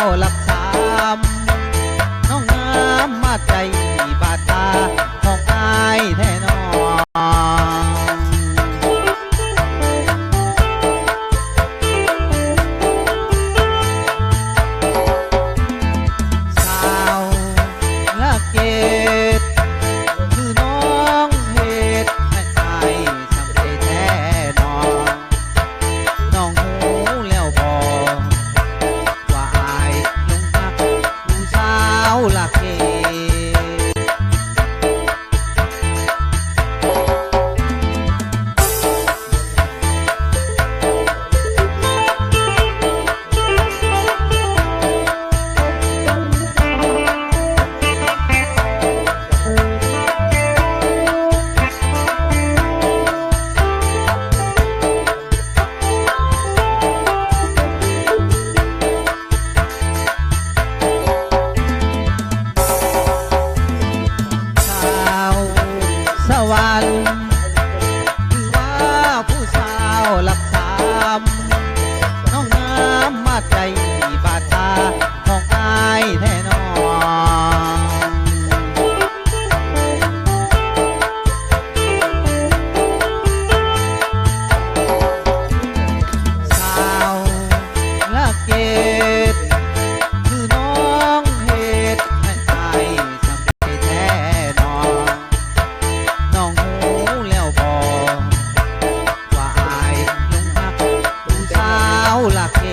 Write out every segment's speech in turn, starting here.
าวหลักสามน้องงามมาใจบาดตาของอายแท้นอสาวละเกดคือน้องเฮ็ดให้อายสำเร็จแท้นอน้องหูแล้วบ่ว่าอายลงรักผู้สาวละเกสวรรค์คือว่าผู้สาวหลักสามน้องงามมาใจบาดตาของอายแท้นอสาวละเกดคือน้องเฮ็ดให้อายสำเร็จแท้นอน้องหูแล้วบ่ว่าอายลงรักผู้สาวละเก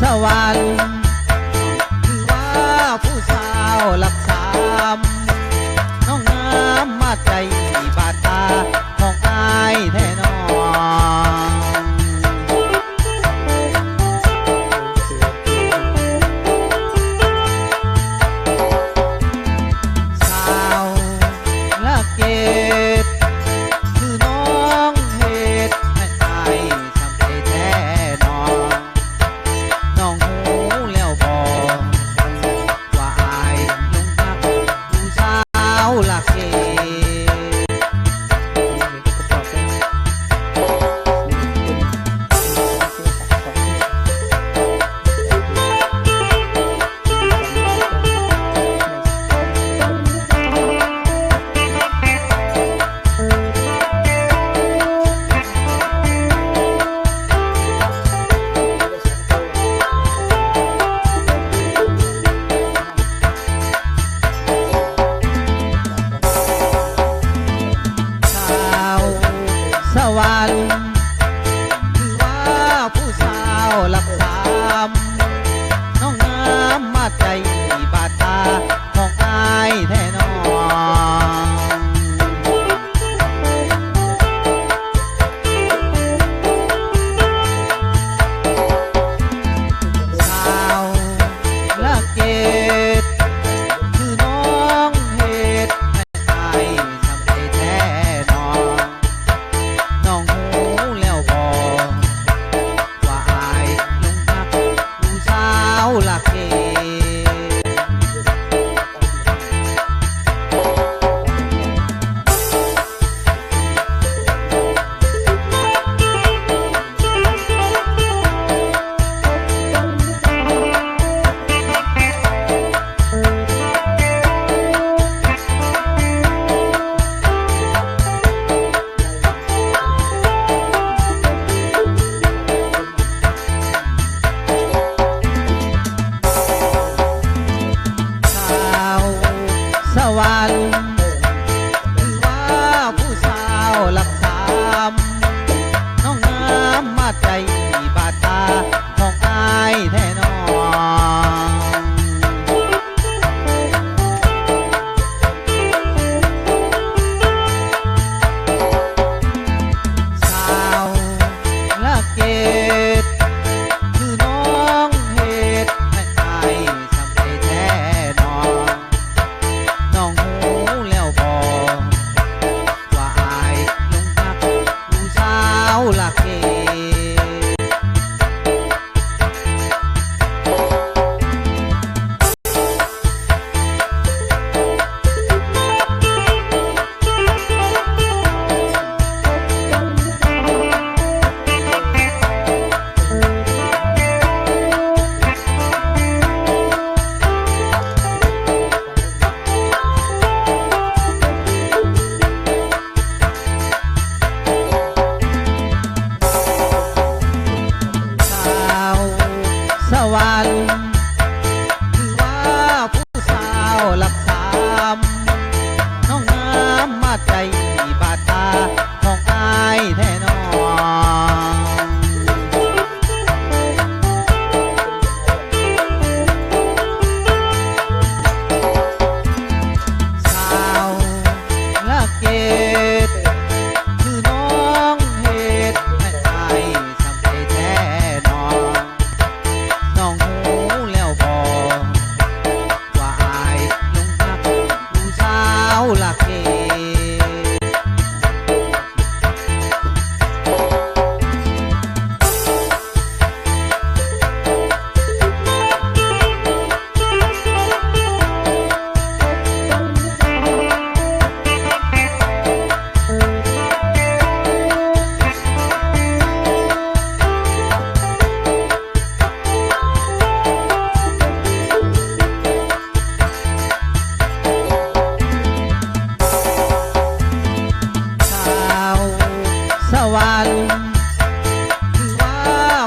สวรรค์คือว่าผู้สาวหลักสามน้องงามมาใจบาดตาของอายแท้นอสาวละเกดคือน้องเฮ็ดให้อายสำเร็จแท้นอน้องหูแล้วบ่ว่าอายลงรักผู้สาวละเกสวรรค์คือว่าผู้สาวหลักสามน้องงามมาใจบาดตาของอายแท้นอสาวละเกดคือน้องเฮ็ดให้อายสำเร็จแท้นอน้องหูแล้วบ่ว่าอายลงรักผู้สาวละเกสวรรค์คือว่าผู้สาวหลักสามน้องงามมาใจบาดตาของอายแท้นอสาวละเกด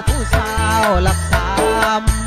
ผู้สาวรักสาม